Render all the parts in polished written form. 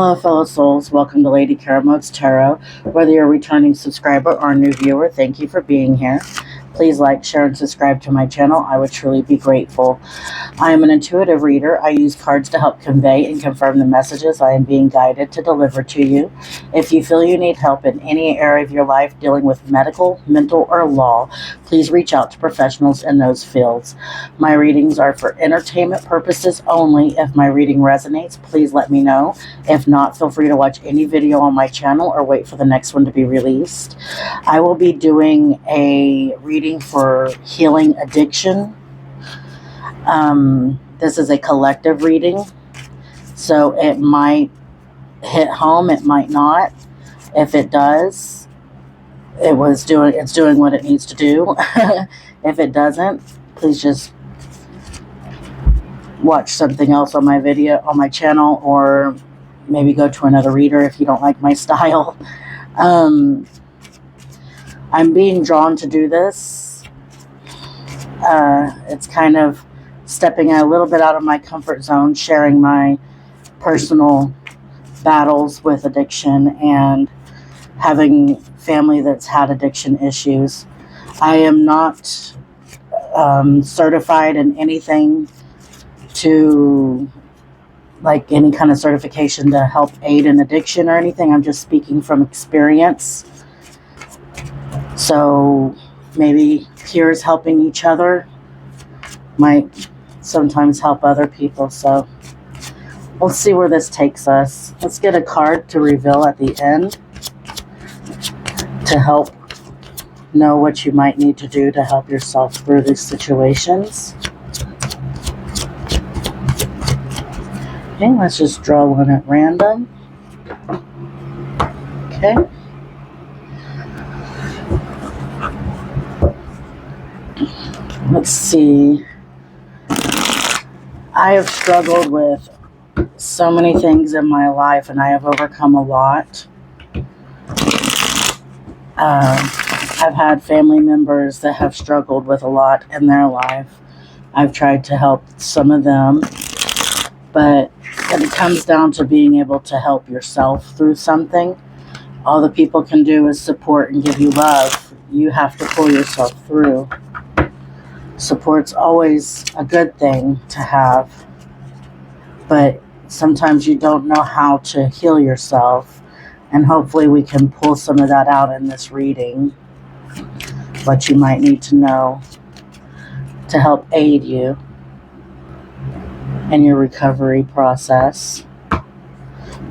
Hello, fellow souls. Welcome to Lady Karamote's Tarot. Whether you're a returning subscriber or a new viewer, thank you for being here. Please like, share, and subscribe to my channel. I would truly be grateful. I am an intuitive reader. I use cards to help convey and confirm the messages I am being guided to deliver to you. If you feel you need help in any area of your life dealing with medical, mental, or law, please reach out to professionals in those fields. My readings are for entertainment purposes only. If my reading resonates, please let me know. If not, feel free to watch any video on my channel or wait for the next one to be released. I will be doing a reading for healing addiction. This is a collective reading, so it might hit home, it might not. If it does, it's doing what it needs to do. If it doesn't, please just watch something else on my channel, or maybe go to another reader if you don't like my style. I'm being drawn to do this. It's kind of stepping a little bit out of my comfort zone, sharing my personal battles with addiction and having family that's had addiction issues. I am not certified in anything to like any kind of certification to help aid in addiction or anything. I'm just speaking from experience. So maybe peers helping each other might sometimes help other people. So we'll see where this takes us. Let's get a card to reveal at the end to help know what you might need to do to help yourself through these situations. Okay, let's just draw one at random. Okay. Let's see. I have struggled with so many things in my life, and I have overcome a lot. I've had family members that have struggled with a lot in their life. I've tried to help some of them, but when it comes down to being able to help yourself through something, all the people can do is support and give you love. You have to pull yourself through. Support's always a good thing to have, but sometimes you don't know how to heal yourself, and hopefully we can pull some of that out in this reading, what you might need to know to help aid you in your recovery process.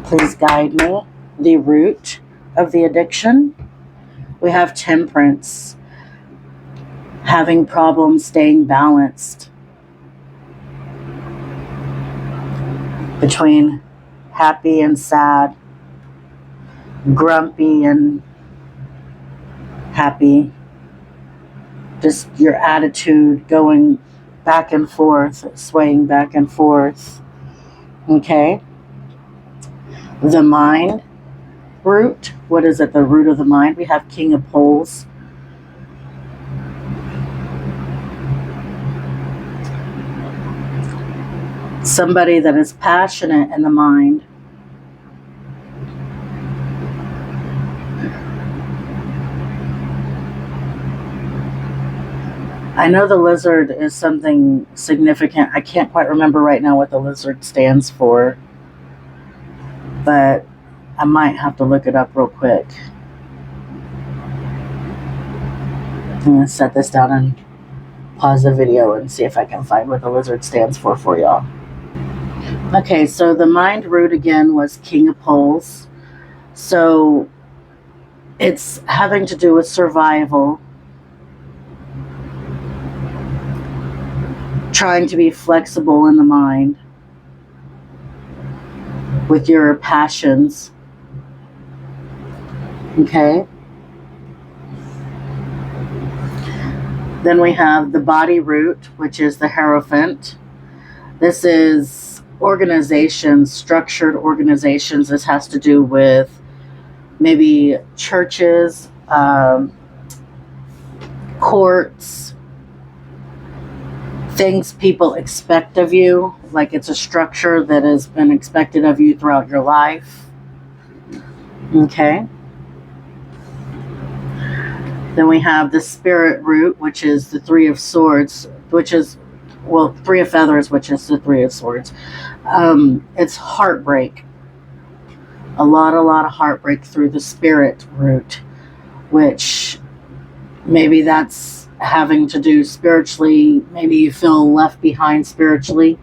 Please guide me. The root of the addiction. We have temperance. Having problems staying balanced between happy and sad, grumpy and happy, just your attitude going back and forth, swaying back and forth. Okay. The mind root. What is it? The root of the mind. We have King of Poles. Somebody that is passionate in the mind. I know the lizard is something significant. I can't quite remember right now what the lizard stands for, but I might have to look it up real quick. I'm going to set this down and pause the video and see if I can find what the lizard stands for y'all. Okay, so the mind root again was King of Poles. So it's having to do with survival, trying to be flexible in the mind with your passions. Okay. Then we have the body root, which is the Hierophant. This is organizations, structured organizations. This has to do with maybe churches, courts, things people expect of you, like it's a structure that has been expected of you throughout your life. Okay. Then we have the spirit root, which is the Three of Swords, which is, well, Three of Feathers, which is the Three of Swords. It's heartbreak. A lot of heartbreak through the spirit root, which maybe that's having to do spiritually. Maybe you feel left behind spiritually.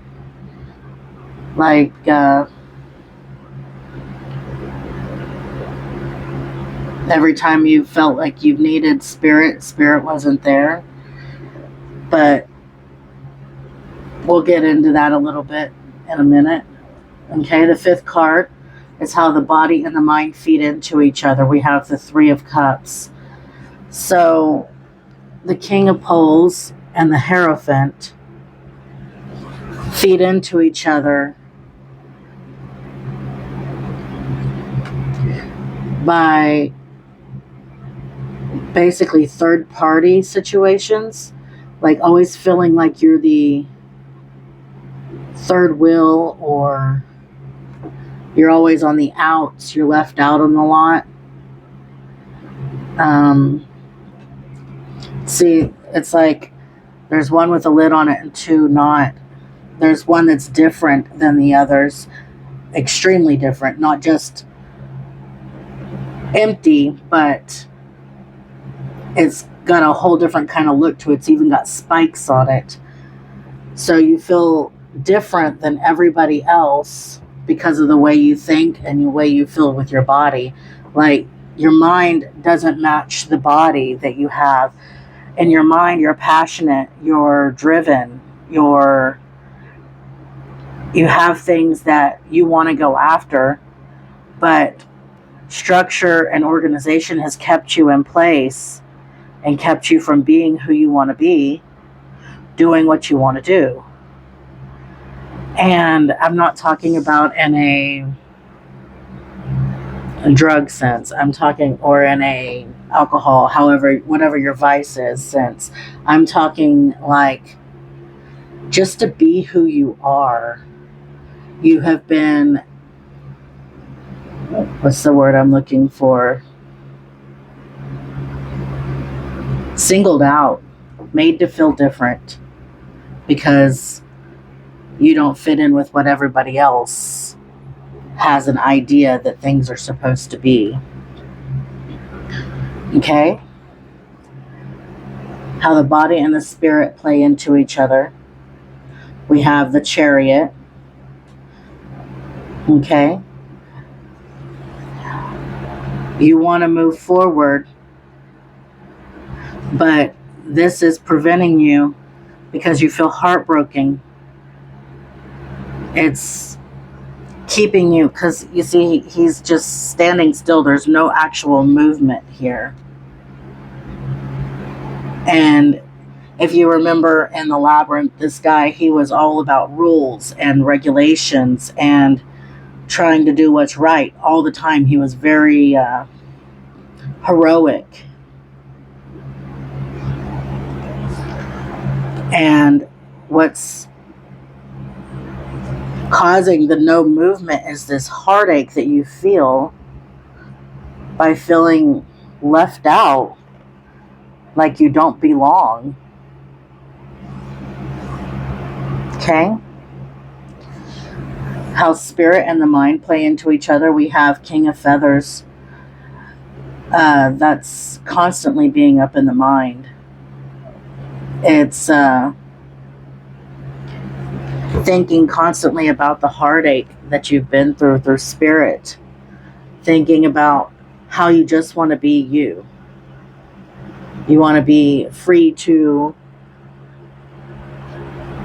Like, every time you felt like you needed spirit, spirit wasn't there. But we'll get into that a little bit in a minute. Okay, the fifth card is how the body and the mind feed into each other. We have the Three of Cups. So the King of Poles and the Hierophant feed into each other by basically third party situations, like always feeling like you're the third wheel, or you're always on the outs, you're left out on the lot. See, it's like there's one with a lid on it and two not. There's one that's different than the others, extremely different, not just empty, but it's got a whole different kind of look to it. It's even got spikes on it. So you feel different than everybody else because of the way you think and the way you feel with your body. Like, your mind doesn't match the body that you have. In your mind, you're passionate, you're driven, you have things that you want to go after, but structure and organization has kept you in place and kept you from being who you want to be, doing what you want to do. And I'm not talking about in a drug sense. I'm talking, or in a alcohol, however, whatever your vice is sense. I'm talking like just to be who you are. You have been, what's the word I'm looking for? Singled out, made to feel different because you don't fit in with what everybody else has an idea that things are supposed to be. Okay? How the body and the spirit play into each other. We have the Chariot. Okay? You want to move forward, but this is preventing you because you feel heartbroken. It's keeping you, because you see, he's just standing still. There's no actual movement here. And if you remember in the Labyrinth, this guy, he was all about rules and regulations and trying to do what's right all the time. He was very heroic. And what's causing the no movement is this heartache that you feel by feeling left out, like you don't belong. Okay? How spirit and the mind play into each other. We have King of Feathers. That's constantly being up in the mind. It's thinking constantly about the heartache that you've been through spirit. Thinking about how you just want to be you. You want to be free to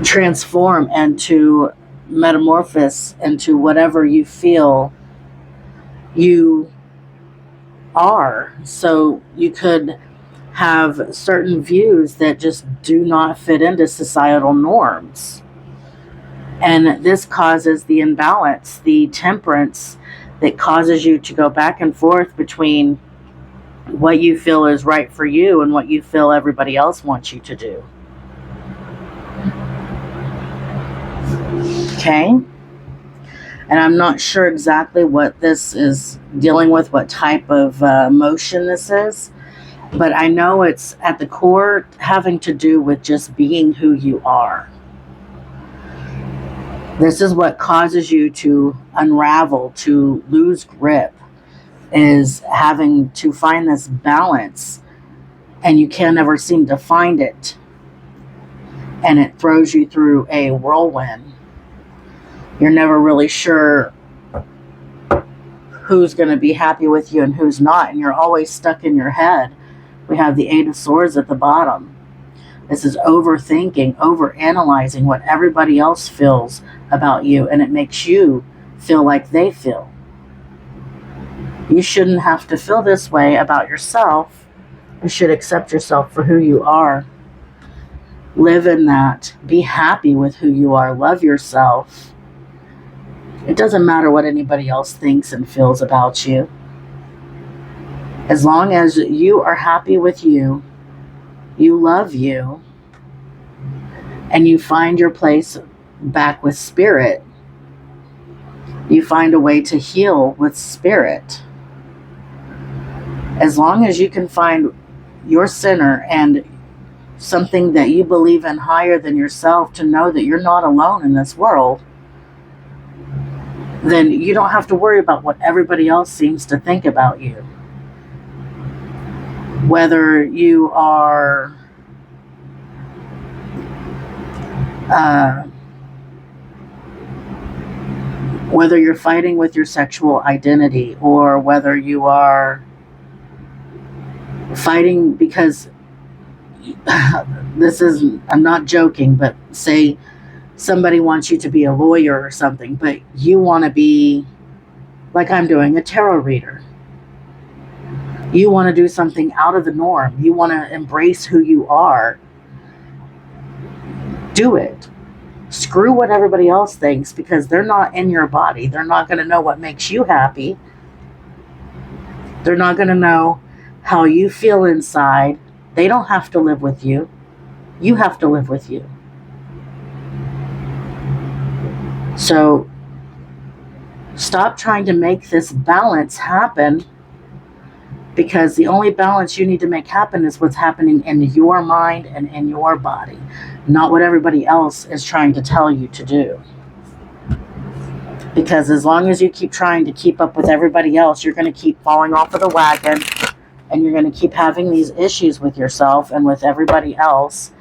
transform and to metamorphose into whatever you feel you are. So you could have certain views that just do not fit into societal norms. And this causes the imbalance, the temperance that causes you to go back and forth between what you feel is right for you and what you feel everybody else wants you to do. Okay? And I'm not sure exactly what this is dealing with, what type of emotion this is. But I know it's at the core having to do with just being who you are. This is what causes you to unravel, to lose grip, is having to find this balance, and you can never seem to find it. And it throws you through a whirlwind. You're never really sure who's going to be happy with you and who's not, and you're always stuck in your head. We have the Eight of Swords at the bottom. This is overthinking, overanalyzing what everybody else feels about you, and it makes you feel like they feel. You shouldn't have to feel this way about yourself. You should accept yourself for who you are. Live in that. Be happy with who you are. Love yourself. It doesn't matter what anybody else thinks and feels about you. As long as you are happy with you, you love you, and you find your place back with spirit, you find a way to heal with spirit. As long as you can find your center and something that you believe in higher than yourself, to know that you're not alone in this world, then you don't have to worry about what everybody else seems to think about you. Whether you are whether you're fighting with your sexual identity, or whether you are fighting because I'm not joking, but say somebody wants you to be a lawyer or something, but you want to be, like I'm doing, a tarot reader. You want to do something out of the norm. You want to embrace who you are. Do it. Screw what everybody else thinks, because they're not in your body. They're not going to know what makes you happy. They're not going to know how you feel inside. They don't have to live with you. You have to live with you. So stop trying to make this balance happen, because the only balance you need to make happen is what's happening in your mind and in your body, not what everybody else is trying to tell you to do. Because as long as you keep trying to keep up with everybody else, you're going to keep falling off of the wagon, and you're going to keep having these issues with yourself and with everybody else,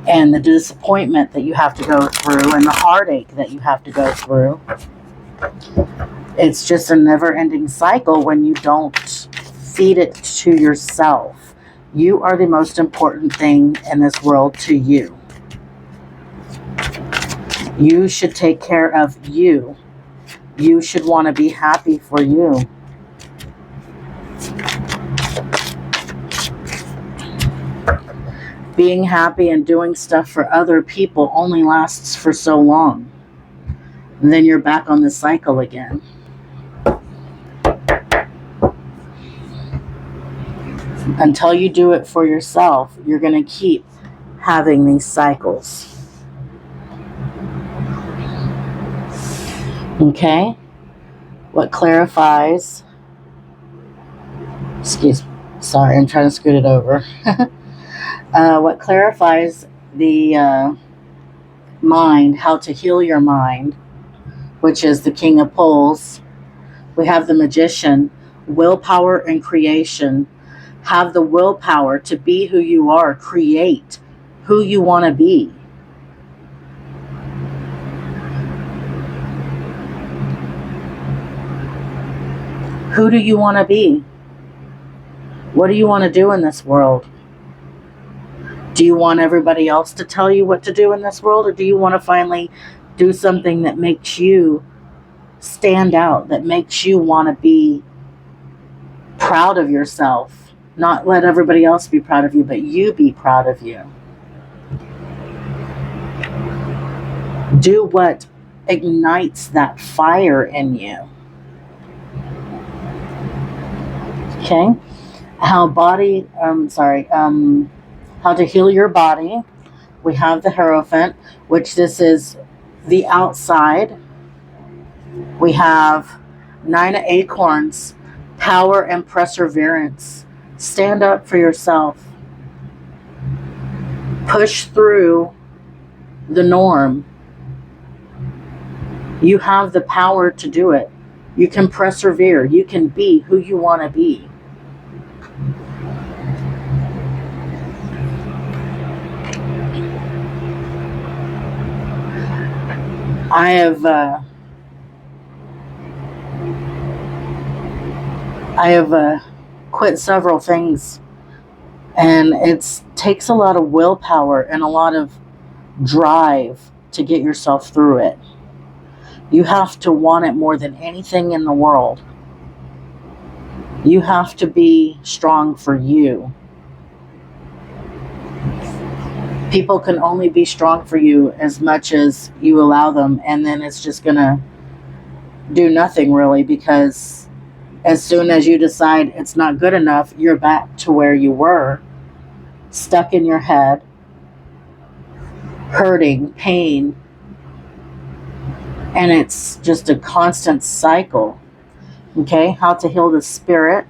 and the disappointment that you have to go through and the heartache that you have to go through. It's just a never-ending cycle when you don't feed it to yourself. You are the most important thing in this world to you. You should take care of you. You should want to be happy for you. Being happy and doing stuff for other people only lasts for so long. And then you're back on the cycle again. Until you do it for yourself, you're going to keep having these cycles. Okay? What clarifies... Sorry, I'm trying to scoot it over. What clarifies the mind, how to heal your mind, which is the King of Pulls. We have the Magician, willpower and creation. Have the willpower to be who you are. Create who you want to be. Who do you want to be? What do you want to do in this world? Do you want everybody else to tell you what to do in this world? Or do you want to finally do something that makes you stand out, that makes you want to be proud of yourself? Not let everybody else be proud of you, but you be proud of you. Do what ignites that fire in you. Okay? How to heal your body. We have the Hierophant, which this is The outside, we have 9 of acorns, power and perseverance. Stand up for yourself. Push through the norm. You have the power to do it. You can persevere. You can be who you want to be. I have quit several things, and it takes a lot of willpower and a lot of drive to get yourself through it. You have to want it more than anything in the world. You have to be strong for you. People can only be strong for you as much as you allow them, and then it's just gonna do nothing really, because as soon as you decide it's not good enough, you're back to where you were, stuck in your head, hurting, pain, and it's just a constant cycle. Okay, how to heal the spirit.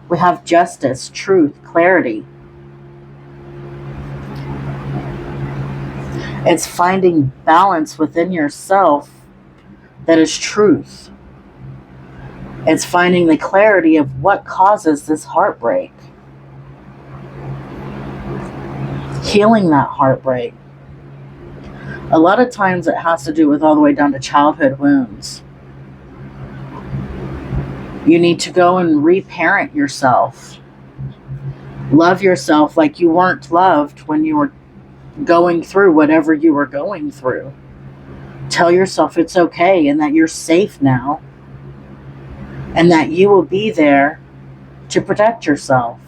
We have justice, truth, clarity. It's finding balance within yourself that is truth. It's finding the clarity of what causes this heartbreak. Healing that heartbreak. A lot of times it has to do with all the way down to childhood wounds. You need to go and reparent yourself. Love yourself like you weren't loved when you were going through whatever you were going through. Tell yourself it's okay and that you're safe now, and that you will be there to protect yourself.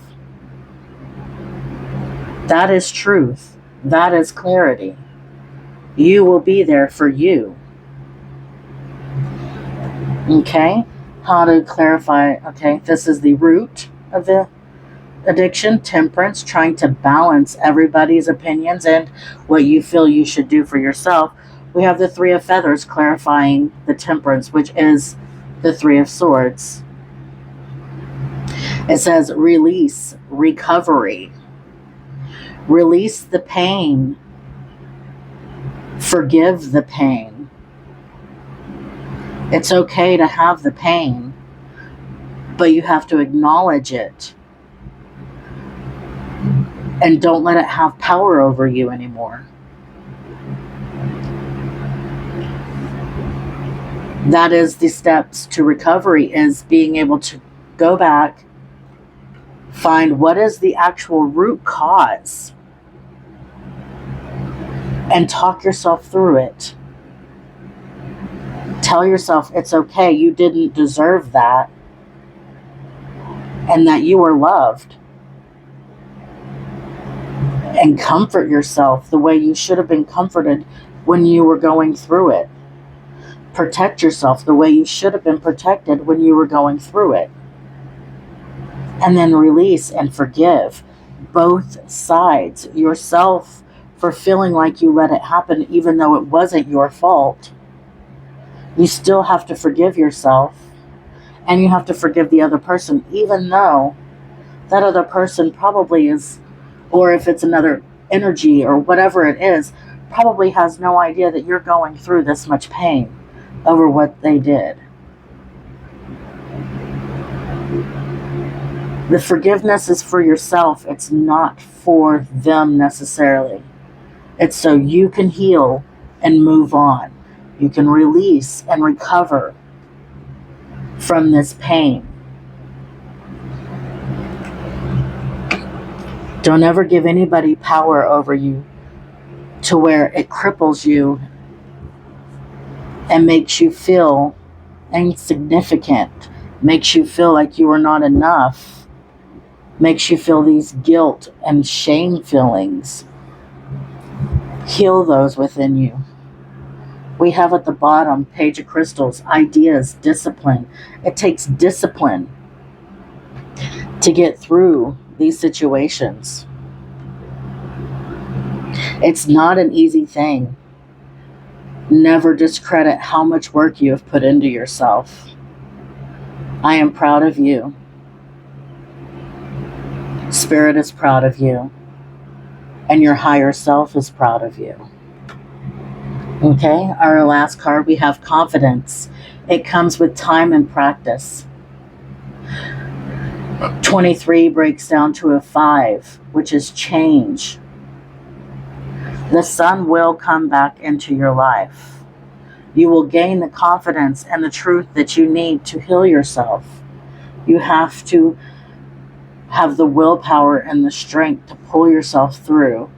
That is truth. That is clarity. You will be there for you. Okay? How to clarify. Okay, this is the root of the addiction, temperance, trying to balance everybody's opinions and what you feel you should do for yourself. We have the 3 of feathers clarifying the temperance, which is the 3 of swords. It says release, recovery. Release the pain. Forgive the pain. It's okay to have the pain, but you have to acknowledge it. And don't let it have power over you anymore. That is the steps to recovery, is being able to go back, find what is the actual root cause, and talk yourself through it. Tell yourself it's okay, you didn't deserve that, and that you were loved. And comfort yourself the way you should have been comforted when you were going through it. Protect yourself the way you should have been protected when you were going through it. And then release and forgive both sides. Yourself for feeling like you let it happen even though it wasn't your fault. You still have to forgive yourself, and you have to forgive the other person, even though that other person probably is, or if it's another energy or whatever it is, probably has no idea that you're going through this much pain over what they did. The forgiveness is for yourself. It's not for them necessarily. It's so you can heal and move on. You can release and recover from this pain. Don't ever give anybody power over you to where it cripples you and makes you feel insignificant, makes you feel like you are not enough, makes you feel these guilt and shame feelings. Heal those within you. We have at the bottom, Page of Crystals, ideas, discipline. It takes discipline to get through these situations. It's not an easy thing. Never discredit how much work you have put into yourself. I am proud of you. Spirit is proud of you. And your higher self is proud of you. Okay, our last card, we have confidence. It comes with time and practice. 23 breaks down to a 5, which is change. The sun will come back into your life. You will gain the confidence and the truth that you need to heal yourself. You have to have the willpower and the strength to pull yourself through,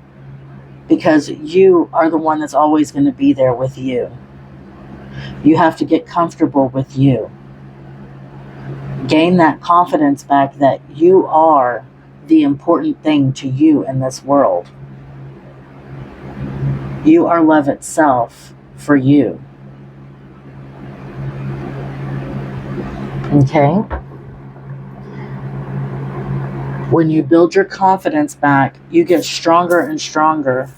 because you are the one that's always going to be there with you. You have to get comfortable with you. Gain that confidence back that you are the important thing to you in this world. You are love itself for you. Okay? When you build your confidence back, you get stronger and stronger.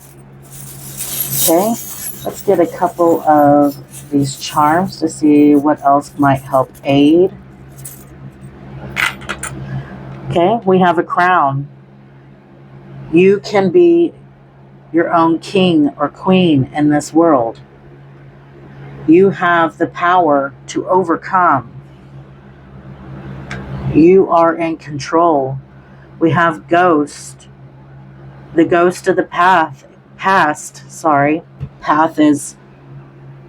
Okay? Let's get a couple of these charms to see what else might help aid. Okay, we have a crown. You can be your own king or queen in this world. You have the power to overcome. You are in control. We have ghost. The ghost of the past. Path is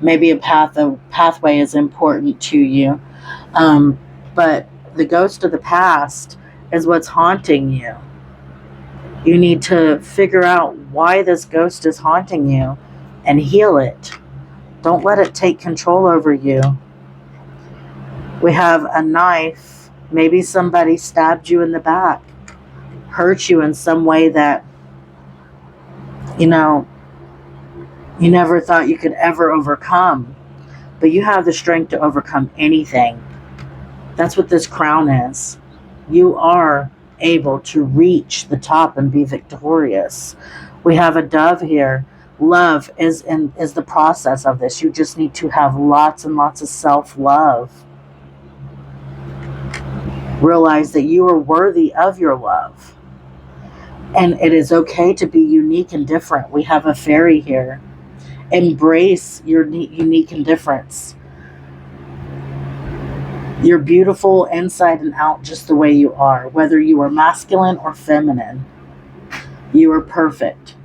maybe a pathway is important to you. But the ghost of the past is what's haunting you. You need to figure out why this ghost is haunting you and heal it. Don't let it take control over you. We have a knife. Maybe somebody stabbed you in the back, hurt you in some way that, you never thought you could ever overcome. But you have the strength to overcome anything. That's what this crown is. You are able to reach the top and be victorious. We have a dove here. Love is the process of this. You just need to have lots and lots of self-love. Realize that you are worthy of your love. And it is okay to be unique and different. We have a fairy here. Embrace your unique and difference. You're beautiful inside and out just the way you are. Whether you are masculine or feminine, you are perfect.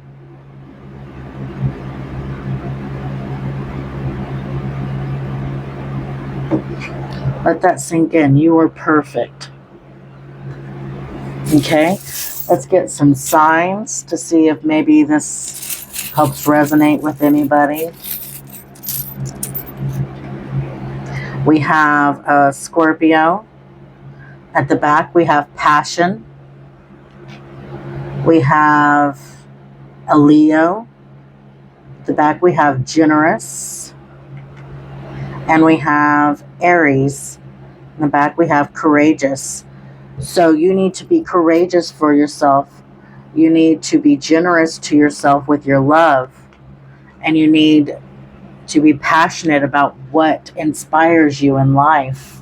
Let that sink in. You are perfect. Okay? Let's get some signs to see if maybe this helps resonate with anybody. We have a Scorpio. At the back, we have passion. We have a Leo. At the back, we have generous. And we have Aries. In the back, we have courageous. So you need to be courageous for yourself. You need to be generous to yourself with your love. And you need to be passionate about what inspires you in life.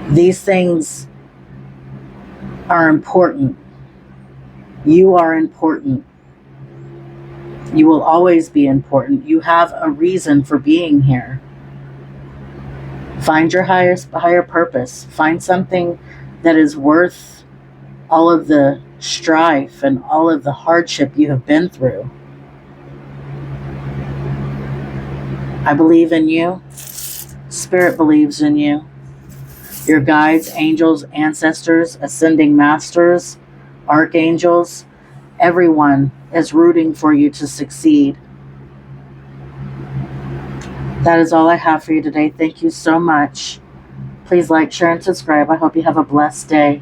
These things are important. You are important. You will always be important. You have a reason for being here. Find your higher purpose. Find something that is worth all of the strife and all of the hardship you have been through. I believe in you. Spirit believes in you. Your guides, angels, ancestors, ascending masters, archangels, everyone is rooting for you to succeed. That is all I have for you today. Thank you so much. Please like, share, and subscribe. I hope you have a blessed day.